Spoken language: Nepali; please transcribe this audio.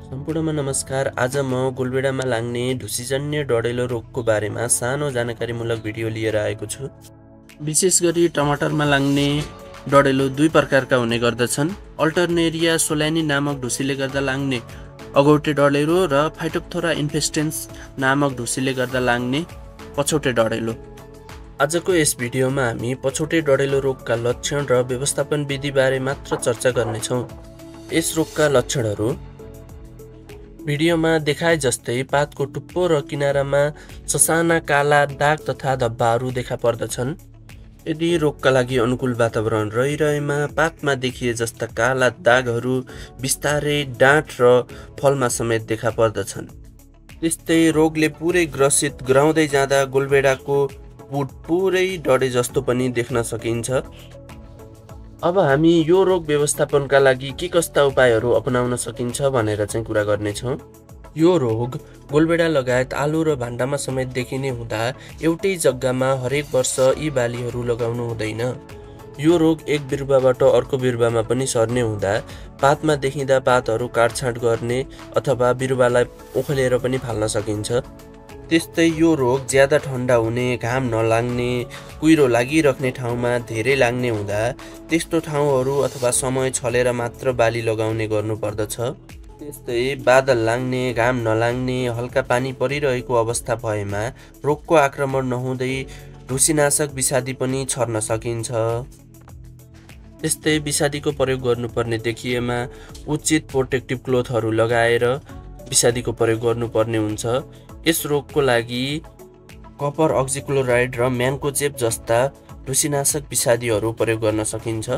सम्पूर्णमा नमस्कार। आज म गोलभेडामा लाग्ने ढुसीजन्य डढेलो रोगको बारेमा सानो जानकारीमूलक भिडियो लिएर आएको छु। विशेष गरी टमाटरमा लाग्ने डढेलो दुई प्रकारका हुने गर्दछन्। अल्टरनेरिया सोलानी नामक ढुसीले गर्दा लाग्ने अगौटे डढेलो र फाइटोप्थोरा इन्फेस्टेन्स नामक ढुसीले गर्दा लाग्ने पछौटे डढेलो। आजको यस भिडियोमा हामी पछौटे डढेलो रोगका लक्षण र व्यवस्थापन विधि बारे मात्र चर्चा गर्नेछौँ। यस रोगका लक्षणहरू भिडियोमा देखाए जस्तै पातको टुप्पो र किनारामा ससाना काला दाग तथा धब्बाहरू देखा पर्दछन्। यदि रोगका लागि अनुकूल वातावरण रहिरहेमा पातमा देखिए जस्ता काला दागहरू बिस्तारै डाँठ र फलमा समेत देखा पर्दछन्। त्यस्तै रोगले पुरै ग्रसित गराउँदै जाँदा गोलभेडाको पुट पुरै डढे जस्तो पनि देख्न सकिन्छ। अब हामी यो रोग व्यवस्थापनका लागि के कस्ता उपायहरू अपनाउन सकिन्छ भनेर चाहिँ कुरा गर्नेछौँ। यो रोग गोलभेडा लगायत आलु र भान्डामा समेत देखिने हुँदा एउटै जग्गामा हरेक वर्ष यी बालीहरू लगाउनु हुँदैन। यो रोग एक बिरुवाबाट अर्को बिरुवामा पनि सर्ने हुँदा पातमा देखिँदा पातहरू काटछाँट गर्ने अथवा बिरुवालाई उखेलेर पनि फाल्न सकिन्छ। त्यस्तै यो रोग ज्यादा ठन्डा हुने, घाम नलाग्ने, कुहिरो लागिराख्ने ठाउँमा धेरै लाग्ने हुँदा त्यस्तो ठाउँहरू अथवा समय छलेर मात्र बाली लगाउने गर्नुपर्दछ। त्यस्तै बादल लाग्ने, घाम नलाग्ने, हल्का पानी परिरहेको अवस्था भएमा रोगको आक्रमण नहुँदै ढुसीनाशक विषादी पनि छर्न सकिन्छ। त्यस्तै विषादीको प्रयोग गर्नुपर्ने देखिएमा उचित प्रोटेक्टिभ क्लोथहरू लगाएर विषादीको प्रयोग गर्नुपर्ने हुन्छ। यस रोगको लागि कपर अक्जिक्लोराइड र म्यान्कोजेब जस्ता ढुसीनाशक विषादीहरू प्रयोग गर्न सकिन्छ।